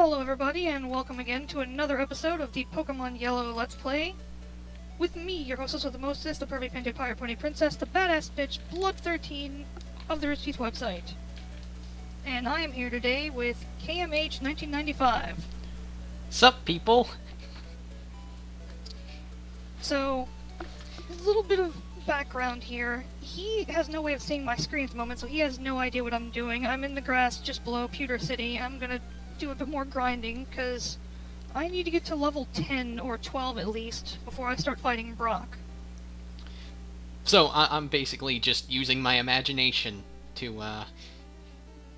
Hello everybody, and welcome again to another episode of the Pokemon Yellow Let's Play. With me, your hostess with the mostest, the perfect painted pirate pony princess, the badass bitch, Blood 13 of the Rich Teeth website. And I am here today with KMH 1995. Sup, people? So, a little bit of background here. He has no way of seeing my screen at the moment, so he has no idea what I'm doing. I'm in the grass just below Pewter City. I'm gonna do a bit more grinding, because I need to get to level 10 or 12 at least before I start fighting Brock. So, I'm basically just using my imagination to,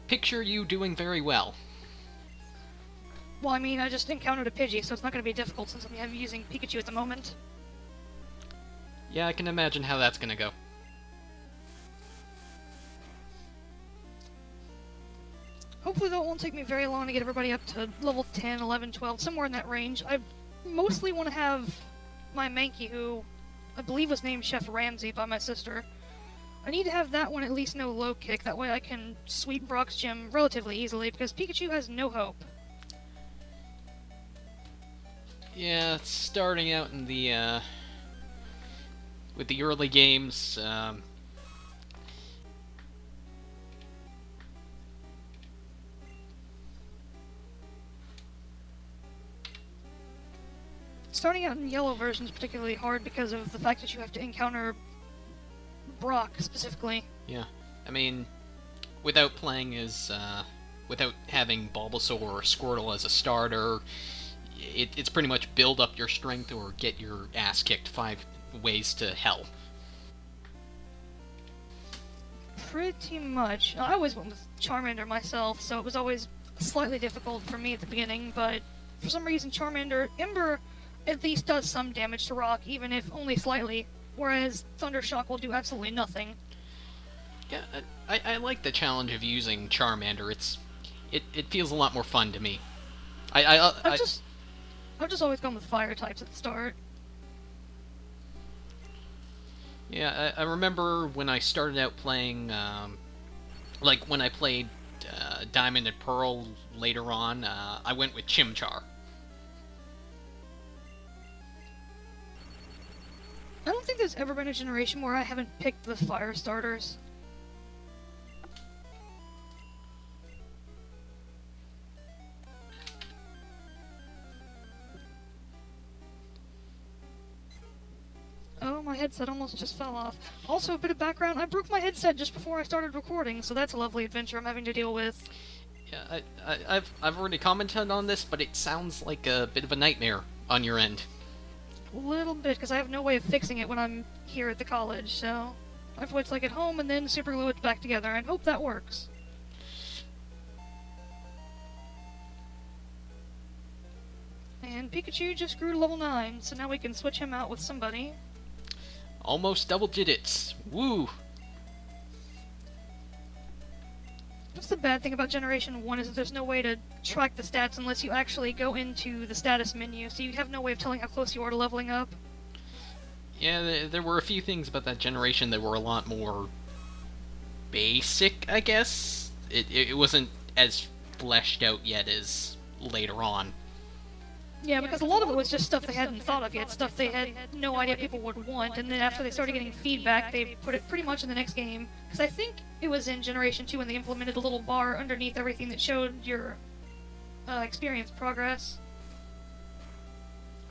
picture you doing very well. Well, I mean, I just encountered a Pidgey, so it's not going to be difficult since I'm using Pikachu at the moment. Yeah, I can imagine how that's gonna go. Hopefully, though, it won't take me very long to get everybody up to level 10, 11, 12, somewhere in that range. I mostly want to have my Mankey, who I believe was named Chef Ramsay by my sister. I need to have that one at least know low kick, that way I can sweep Brock's gym relatively easily, because Pikachu has no hope. Yeah, starting out in the, with the early games, Starting out in yellow version is particularly hard because of the fact that you have to encounter Brock, specifically. Yeah, I mean, without playing as, without having Bulbasaur or Squirtle as a starter, it's pretty much build up your strength or get your ass kicked 5 ways to hell. Pretty much. I always went with Charmander myself, so it was always slightly difficult for me at the beginning, but for some reason Ember at least does some damage to Rock, even if only slightly, whereas Thundershock will do absolutely nothing. Yeah, I like the challenge of using Charmander. It feels a lot more fun to me. I've just always gone with fire types at the start. Yeah, I remember when I started out playing, like when I played Diamond and Pearl later on, I went with Chimchar. I don't think there's ever been a generation where I haven't picked the fire starters. Oh, my headset almost just fell off. Also, a bit of background, I broke my headset just before I started recording, so that's a lovely adventure I'm having to deal with. Yeah, I've already commented on this, but it sounds like a bit of a nightmare on your end. A little bit, because I have no way of fixing it when I'm here at the college, so I have to wait till I get home and then super glue it back together, and hope that works. And Pikachu just grew to level 9, so now we can switch him out with somebody. Almost double digits. Woo! That's the bad thing about Generation 1 is that there's no way to track the stats unless you actually go into the status menu, so you have no way of telling how close you are to leveling up. Yeah, there were a few things about that generation that were a lot more basic, I guess. It wasn't as fleshed out yet as later on. Yeah, because a lot of it was just stuff they hadn't thought of yet, stuff they had no idea people would want, and then after they started getting feedback, they put it pretty much in the next game. Because I think it was in Generation 2 when they implemented a little bar underneath everything that showed your experience progress.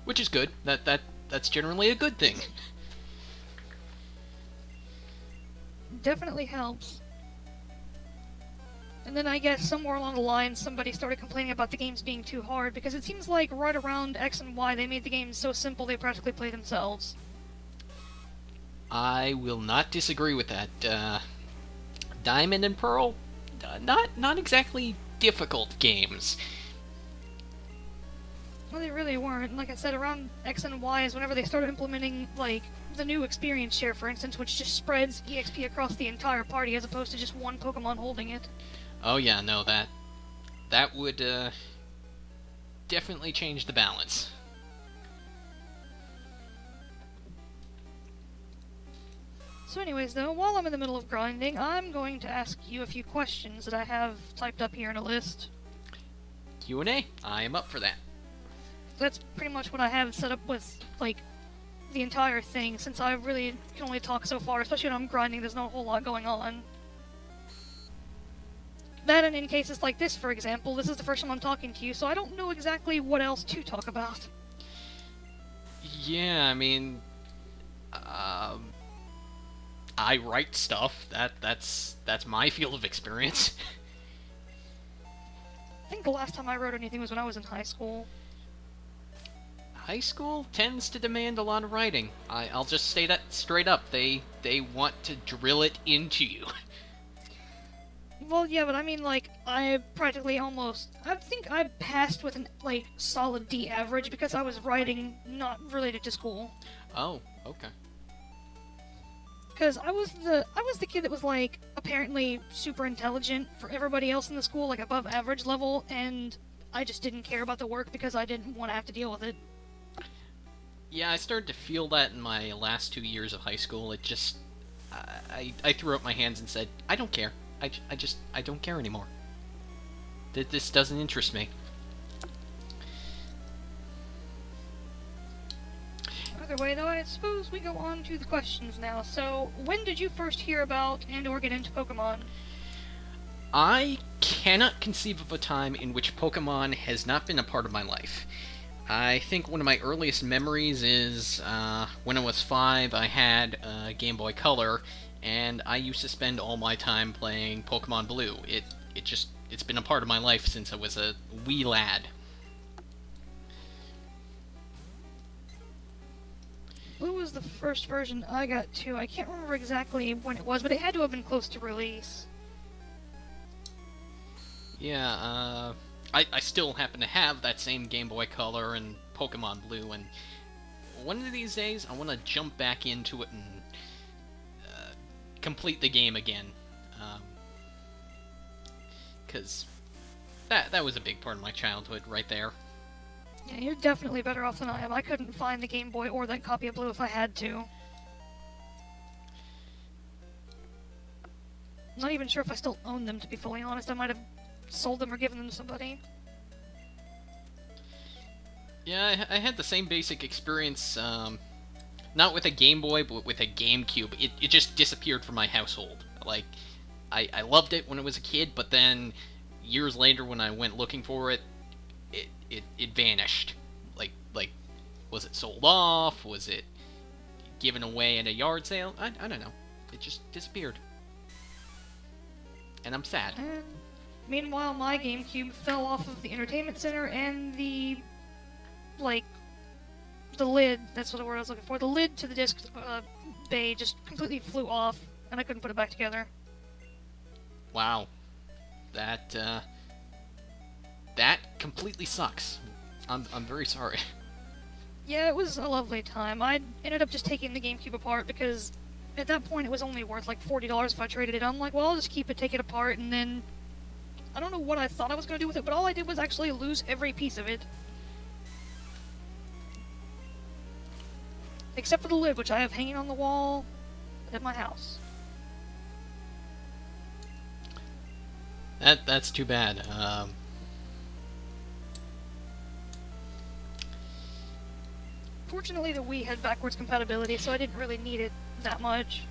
Which is good. That's generally a good thing. Definitely helps. And then I guess somewhere along the line somebody started complaining about the games being too hard, because it seems like right around X and Y they made the games so simple they practically play themselves. I will not disagree with that. Diamond and Pearl, not exactly difficult games. Well, they really weren't. Like I said, around X and Y is whenever they started implementing, like, the new experience share, for instance, which just spreads EXP across the entire party as opposed to just one Pokemon holding it. Oh yeah, no, that would, definitely change the balance. So anyways, though, while I'm in the middle of grinding, I'm going to ask you a few questions that I have typed up here in a list. Q&A. I am up for that. That's pretty much what I have set up with, like, the entire thing, since I really can only talk so far, especially when I'm grinding, there's not a whole lot going on. That, and in cases like this, for example, this is the first time I'm talking to you, so I don't know exactly what else to talk about. Yeah, I mean, I write stuff. That's my field of experience. I think the last time I wrote anything was when I was in high school. High school tends to demand a lot of writing. I'll just say that straight up. They want to drill it into you. Well, yeah, but I mean, like, I practically almost... I think I passed with an, like, solid D average because I was writing not related to school. Oh, okay. Because I was the kid that was, like, apparently super intelligent for everybody else in the school, like, above average level, and I just didn't care about the work because I didn't want to have to deal with it. Yeah, I started to feel that in my last 2 years of high school. It just... I threw up my hands and said, I don't care. I don't care anymore. This doesn't interest me. Either way, though, I suppose we go on to the questions now. So, when did you first hear about and or get into Pokemon? I cannot conceive of a time in which Pokemon has not been a part of my life. I think one of my earliest memories is when I was 5, I had a Game Boy Color, and I used to spend all my time playing Pokemon Blue. It's been a part of my life since I was a wee lad. Blue was the first version I got to. I can't remember exactly when it was, but it had to have been close to release. Yeah, I still happen to have that same Game Boy Color and Pokemon Blue, and one of these days I want to jump back into it and complete the game again. Because that was a big part of my childhood right there. Yeah, you're definitely better off than I am. I couldn't find the Game Boy or that copy of Blue if I had to. I'm not even sure if I still own them, to be fully honest. I might have sold them or given them to somebody. Yeah, I had the same basic experience, not with a Game Boy, but with a GameCube. It just disappeared from my household. Like, I loved it when I was a kid, but then years later when I went looking for it, it vanished. Like, was it sold off? Was it given away at a yard sale? I don't know. It just disappeared. And I'm sad. And meanwhile, my GameCube fell off of the entertainment center and the lid, that's what the word I was looking for, the lid to the disc bay just completely flew off, and I couldn't put it back together. Wow. That completely sucks. I'm very sorry. Yeah, it was a lovely time. I ended up just taking the GameCube apart because at that point it was only worth like $40 if I traded it. I'm like, well, I'll just keep it, take it apart, and then I don't know what I thought I was going to do with it, but all I did was actually lose every piece of it. Except for the lid, which I have hanging on the wall at my house. That's too bad. Fortunately, the Wii had backwards compatibility, so I didn't really need it that much.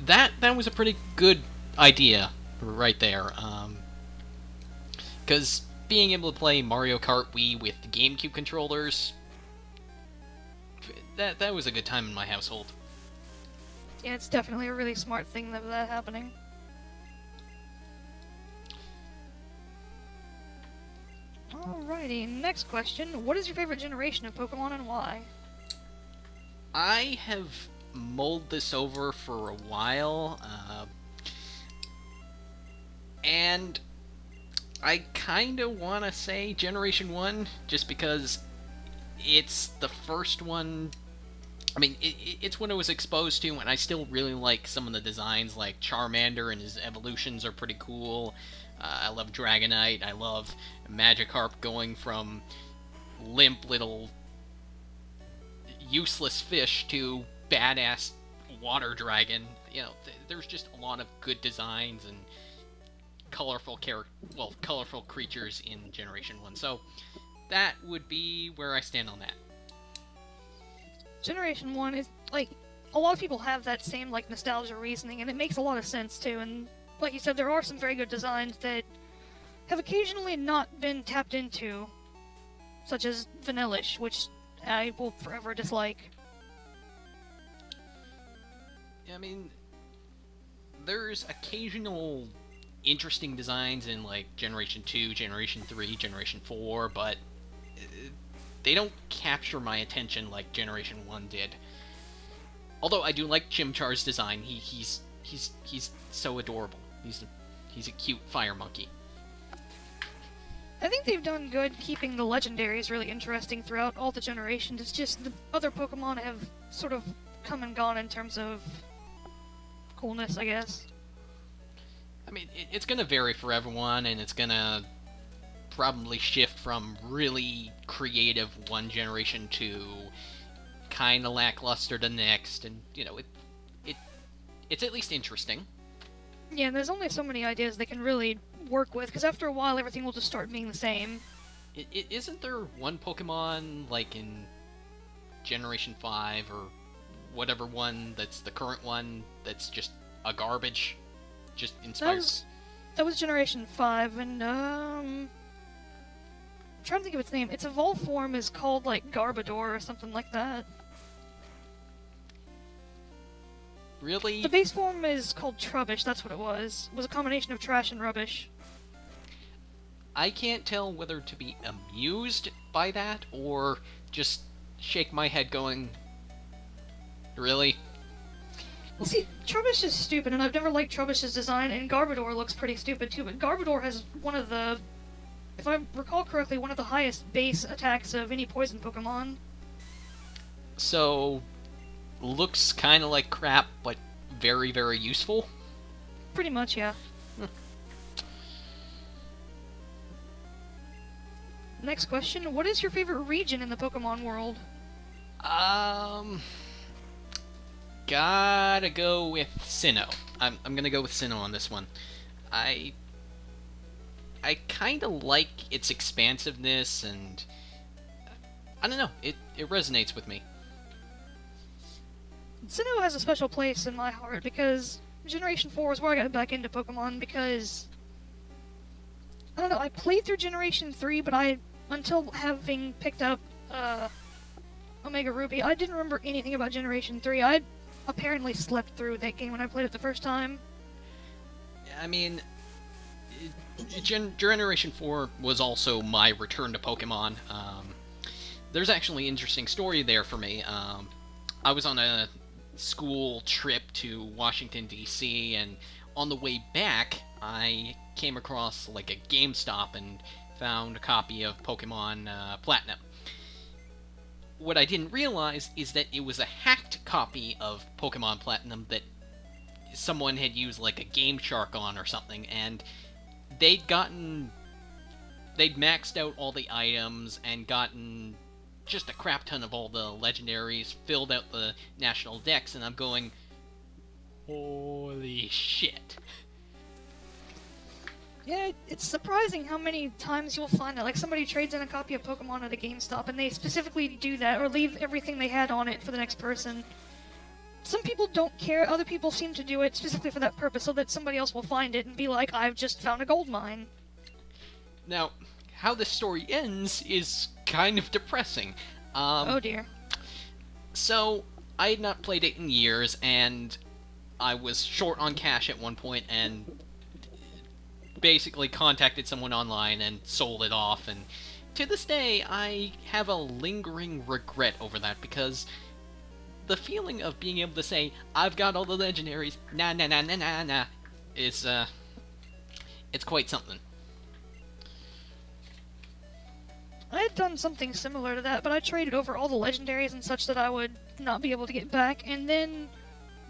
That was a pretty good idea right there. Because being able to play Mario Kart Wii with the GameCube controllers, that was a good time in my household. Yeah, it's definitely a really smart thing that happening. Alrighty, next question. What is your favorite generation of Pokemon and why? I have mulled this over for a while, and I kinda wanna say Generation 1, just because it's the first one. I mean, it's what I was exposed to, and I still really like some of the designs, like Charmander and his evolutions are pretty cool. I love Dragonite, I love Magikarp going from limp little useless fish to badass water dragon. You know, there's just a lot of good designs, and colorful creatures in Generation 1. So that would be where I stand on that. Generation 1 is, like, a lot of people have that same, like, nostalgia reasoning, and it makes a lot of sense, too, and like you said, there are some very good designs that have occasionally not been tapped into, such as Vanillish, which I will forever dislike. I mean, there's occasional interesting designs in, like, Generation 2, Generation 3, Generation 4, but they don't capture my attention like Generation 1 did. Although I do like Chimchar's design, he's so adorable. He's a cute fire monkey. I think they've done good keeping the legendaries really interesting throughout all the generations. It's just the other Pokemon have sort of come and gone in terms of coolness, I guess. I mean, it's gonna vary for everyone, and it's gonna probably shift from really creative one generation to kind of lackluster the next, and it's at least interesting. Yeah, there's only so many ideas they can really work with, because after a while everything will just start being the same. Isn't there one Pokemon, like in Generation 5 or whatever one that's the current one that's just a garbage? Just inspired. That was Generation 5, and I'm trying to think of its name. Its evolved form is called, like, Garbodor or something like that. Really? The base form is called Trubbish, that's what it was. It was a combination of trash and rubbish. I can't tell whether to be amused by that or just shake my head going, really? Well, see, Trubbish is stupid, and I've never liked Trubbish's design, and Garbodor looks pretty stupid too, but Garbodor has one of the, if I recall correctly, one of the highest base attacks of any poison Pokemon. So, looks kind of like crap, but very, very useful? Pretty much, yeah. Next question, what is your favorite region in the Pokemon world? Gotta go with Sinnoh. I'm gonna go with Sinnoh on this one. I kinda like its expansiveness, and I don't know, it resonates with me. Sinnoh has a special place in my heart, because Generation 4 is where I got back into Pokemon, because I don't know, I played through Generation 3, but until having picked up Omega Ruby, I didn't remember anything about Generation 3. I apparently slept through that game when I played it the first time. I mean, Generation 4 was also my return to Pokemon. There's actually an interesting story there for me. I was on a school trip to Washington, D.C., and on the way back, I came across, like, a GameStop and found a copy of Pokemon Platinum. What I didn't realize is that it was a hacked copy of Pokemon Platinum that someone had used, like, a Game Shark on or something, and they'd maxed out all the items and gotten just a crap ton of all the legendaries, filled out the national decks, and I'm going, holy shit. Yeah, it's surprising how many times you'll find that, like, somebody trades in a copy of Pokemon at a GameStop, and they specifically do that, or leave everything they had on it for the next person. Some people don't care, other people seem to do it specifically for that purpose, so that somebody else will find it and be like, I've just found a gold mine. Now, how this story ends is kind of depressing. Oh dear. So, I had not played it in years, and I was short on cash at one point, and basically contacted someone online and sold it off, and to this day, I have a lingering regret over that, because the feeling of being able to say, I've got all the legendaries, nah, is, it's quite something. I had done something similar to that, but I traded over all the legendaries and such that I would not be able to get back, and then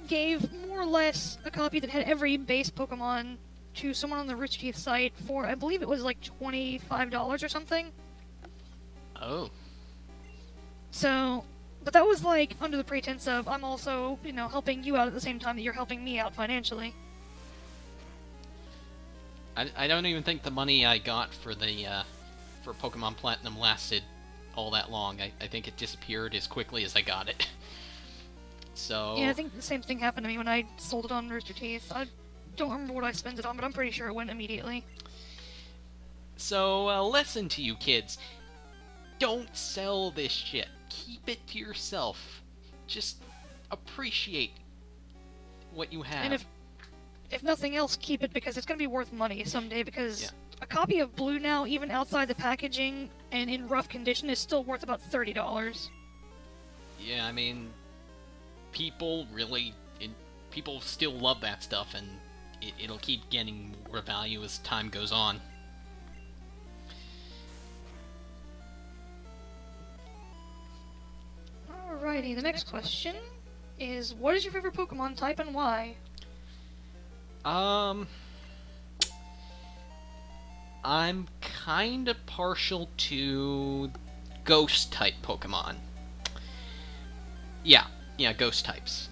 gave more or less a copy that had every base Pokemon to someone on the Rooster Teeth site for, I believe it was like $25 or something. Oh. So, but that was like under the pretense of, I'm also, helping you out at the same time that you're helping me out financially. I don't even think the money I got for the for Pokemon Platinum lasted all that long. I think it disappeared as quickly as I got it. So Yeah, I think the same thing happened to me when I sold it on Rooster Teeth. I don't remember what I spent it on, but I'm pretty sure it went immediately. So, a lesson to you kids. Don't sell this shit. Keep it to yourself. Just appreciate what you have. And if nothing else, keep it because it's going to be worth money someday, because Yeah. a copy of Blue now, even outside the packaging and in rough condition, is still worth about $30. Yeah, I mean, people people still love that stuff, and it'll keep getting more value as time goes on. Alrighty, the next question is, what is your favorite Pokemon type and why? I'm kind of partial to ghost-type Pokemon. Yeah, ghost types.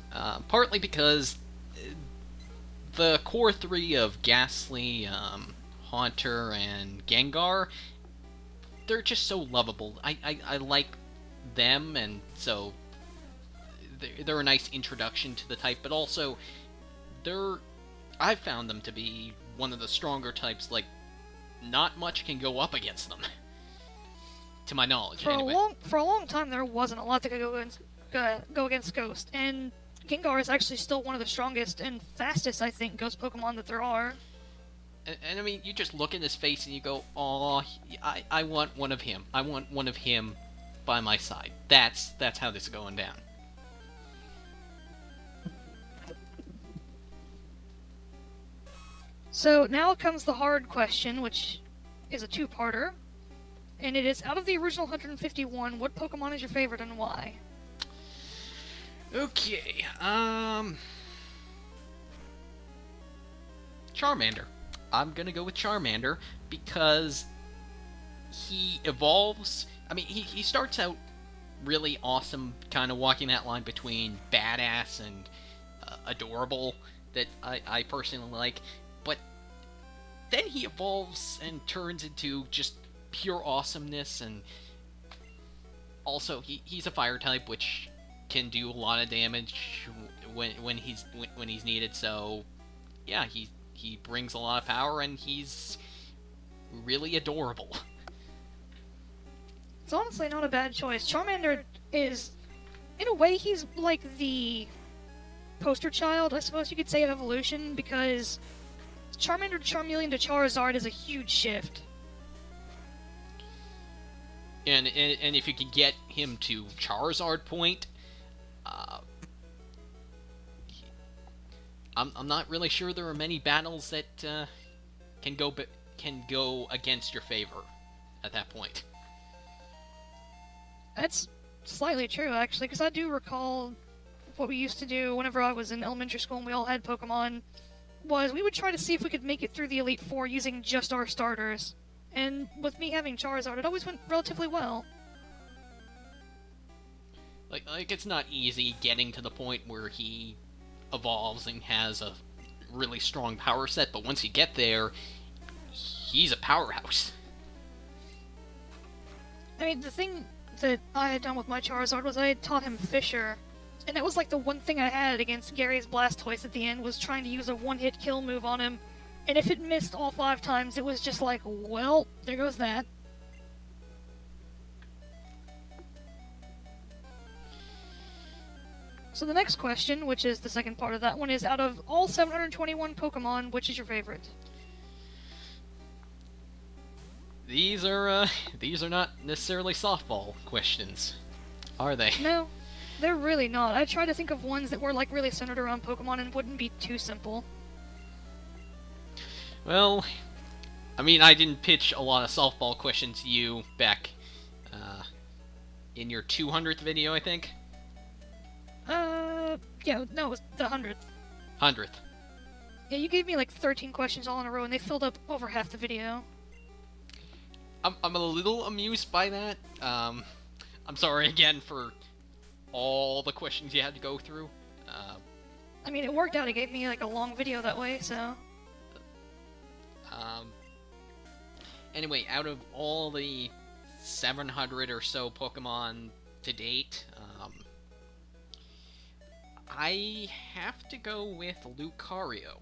Partly because the core three of Ghastly, Haunter, and Gengar, they're just so lovable. I like them, and so they're a nice introduction to the type, but also I've found them to be one of the stronger types. Like, not much can go up against them, to my knowledge. Anyway. For a long time, there wasn't a lot that could go against Ghost, and Gengar is actually still one of the strongest and fastest, I think, Ghost Pokemon that there are. And I mean, you just look in his face and you go, "Aw, I want one of him. I want one of him by my side." That's how this is going down. So now comes the hard question, which is a two-parter. And it is, out of the original 151, what Pokemon is your favorite and why? Okay, Charmander. I'm gonna go with Charmander because he evolves. I mean, he starts out really awesome, kind of walking that line between badass and adorable that I personally like. But then he evolves and turns into just pure awesomeness, and also he's a fire type, which can do a lot of damage when he's needed. So yeah, he brings a lot of power, and he's really adorable. It's honestly not a bad choice. Charmander is, in a way, he's like the poster child, I suppose you could say, of evolution, because Charmander to Charmeleon to Charizard is a huge shift. And if you can get him to Charizard point, I'm not really sure there are many battles that can go against your favor at that point. That's slightly true, actually, because I do recall what we used to do whenever I was in elementary school and we all had Pokemon, was we would try to see if we could make it through the Elite Four using just our starters. And with me having Charizard, it always went relatively well. Like it's not easy getting to the point where he evolves and has a really strong power set, but once you get there, he's a powerhouse. I mean, the thing that I had done with my Charizard was I had taught him Fisher, and that was like the one thing I had against Gary's Blastoise at the end, was trying to use a one-hit kill move on him, and if it missed all 5 times, it was just like, well, there goes that. So the next question, which is the second part of that one, is, out of all 721 Pokemon, which is your favorite? These are not necessarily softball questions, are they? No, they're really not. I tried to think of ones that were like really centered around Pokemon and wouldn't be too simple. Well, I mean, I didn't pitch a lot of softball questions to you back in your 200th video, I think? Yeah, no, it was the 100th. 100th. Yeah, you gave me like 13 questions all in a row, and they filled up over half the video. I'm a little amused by that. I'm sorry again for all the questions you had to go through. I mean, it worked out. It gave me like a long video that way, so... Anyway, out of all the 700 or so Pokemon to date, I have to go with Lucario.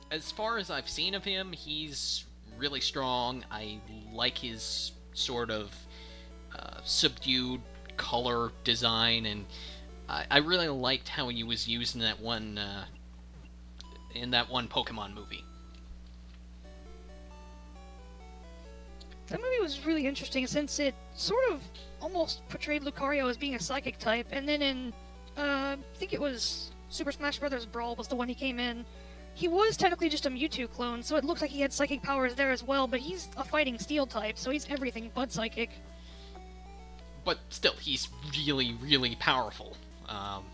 As far as I've seen of him, he's really strong. I like his sort of subdued color design, and I really liked how he was used in that one Pokemon movie. That movie was really interesting since it sort of almost portrayed Lucario as being a psychic type, and then in, I think it was Super Smash Bros. Brawl was the one he came in. He was technically just a Mewtwo clone, so it looked like he had psychic powers there as well, but he's a fighting steel type, so he's everything but psychic. But still, he's really, really powerful.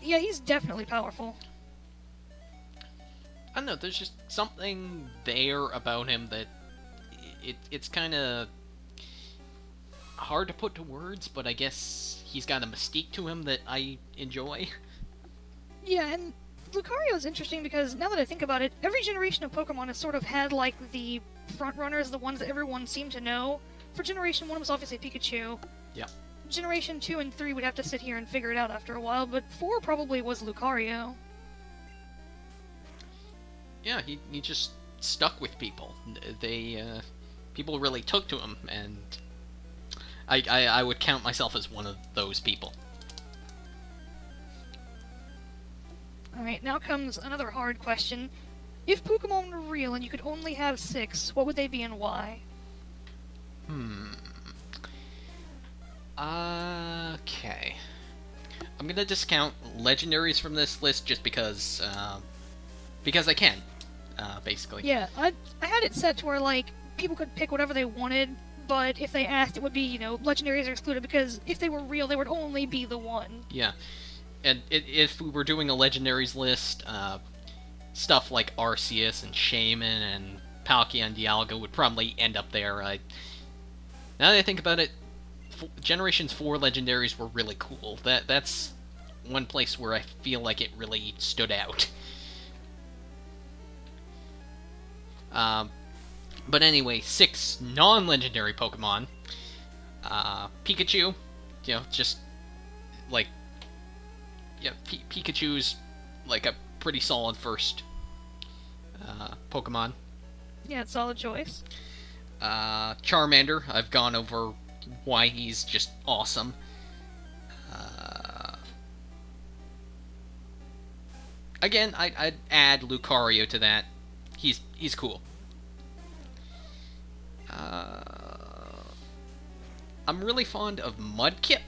Yeah, he's definitely powerful. I don't know, there's just something there about him that it's kind of hard to put to words, but I guess he's got a mystique to him that I enjoy. Yeah, and Lucario's interesting because now that I think about it, every generation of Pokemon has sort of had like the front runners, the ones that everyone seemed to know. For Generation 1 was obviously Pikachu. Yeah. Generation 2 and 3 would have to sit here and figure it out after a while, but 4 probably was Lucario. Yeah, he just stuck with people. People really took to him, and I would count myself as one of those people. Alright, now comes another hard question. If Pokemon were real and you could only have 6, what would they be and why? Okay. I'm gonna discount legendaries from this list just because I can, basically. Yeah, I had it set to where, like, people could pick whatever they wanted, but if they asked, it would be, legendaries are excluded, because if they were real, they would only be the one. Yeah. And if we were doing a legendaries list, stuff like Arceus and Shaman and Palkia and Dialga would probably end up there. Now that I think about it, Generations 4 legendaries were really cool. That's one place where I feel like it really stood out. But anyway, 6 non-legendary Pokemon. Pikachu, just like, yeah, Pikachu's like a pretty solid first Pokemon. Yeah, it's a solid choice. Charmander, I've gone over why he's just awesome. Again, I'd add Lucario to that. He's cool. I'm really fond of Mudkip.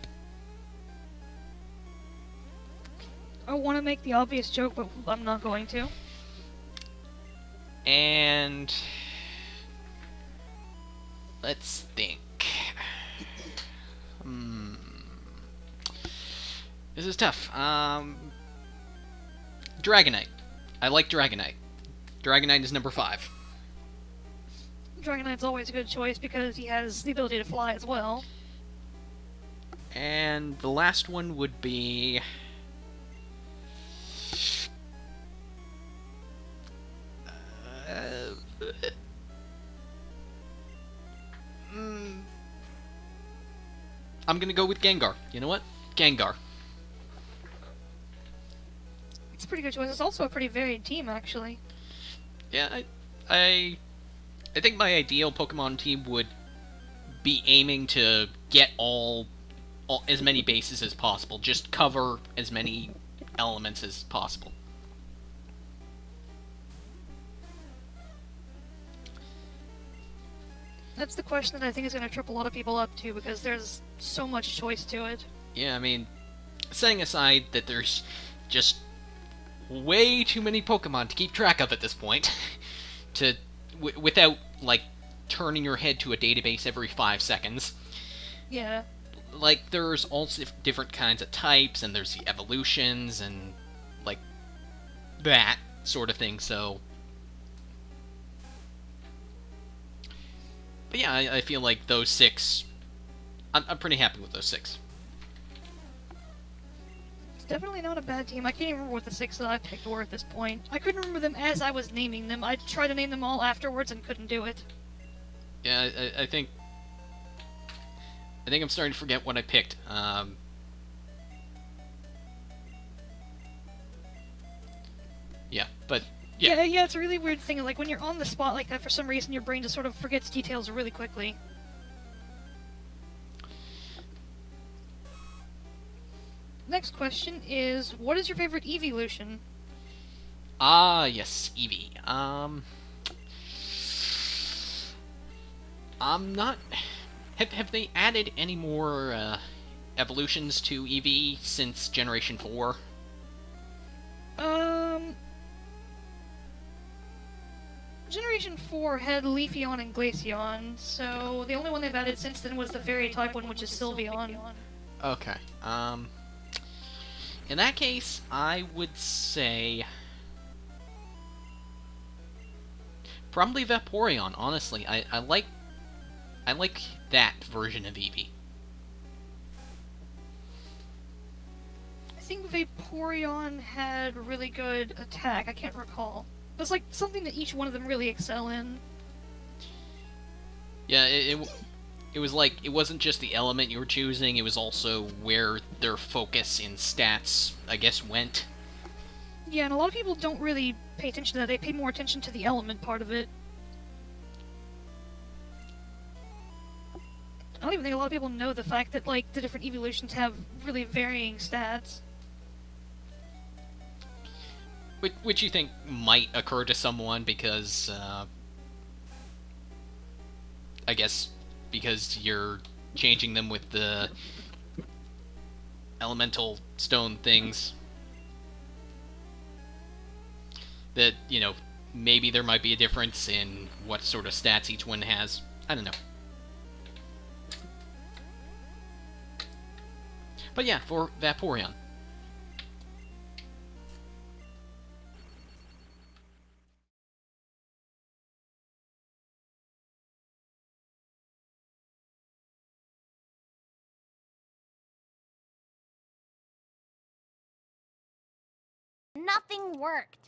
I want to make the obvious joke, but I'm not going to. And let's think. This is tough. Dragonite. I like Dragonite. Dragonite is number 5. Dragonite's always a good choice because he has the ability to fly as well. And the last one would be... I'm gonna go with Gengar. You know what? Gengar. It's a pretty good choice. It's also a pretty varied team, actually. Yeah, I think my ideal Pokemon team would be aiming to get all as many bases as possible. Just cover as many elements as possible. That's the question that I think is going to trip a lot of people up, too, because there's so much choice to it. Yeah, I mean, setting aside that there's just way too many Pokemon to keep track of at this point, without, like, turning your head to a database every 5 seconds. Yeah. Like, there's all different kinds of types, and there's the evolutions, and, like, that sort of thing, so... But yeah, I feel like those 6... I'm pretty happy with those 6. definitely not a bad team. I can't even remember what the 6 that I picked were at this point. I couldn't remember them as I was naming them. I tried to name them all afterwards and couldn't do it. Yeah, I think I'm starting to forget what I picked. Yeah, but yeah. Yeah, it's a really weird thing. Like, when you're on the spot like that, for some reason, your brain just sort of forgets details really quickly. Next question is, what is your favorite evolution? Ah, yes, Eevee. I'm not. Have they added any more evolutions to Eevee since Generation 4? Generation 4 had Leafeon and Glaceon, so the only one they've added since then was the fairy type one, which is Sylveon. Okay. In that case, I would say probably Vaporeon. Honestly, I like that version of Eevee. I think Vaporeon had really good attack. I can't recall. It's like something that each one of them really excel in. Yeah, it was like, it wasn't just the element you were choosing, it was also where their focus in stats, I guess, went. Yeah, and a lot of people don't really pay attention to that. They pay more attention to the element part of it. I don't even think a lot of people know the fact that, like, the different evolutions have really varying stats. Which you think might occur to someone because, I guess, because you're changing them with the elemental stone things. That, maybe there might be a difference in what sort of stats each one has. I don't know. But yeah, for Vaporeon. Nothing worked.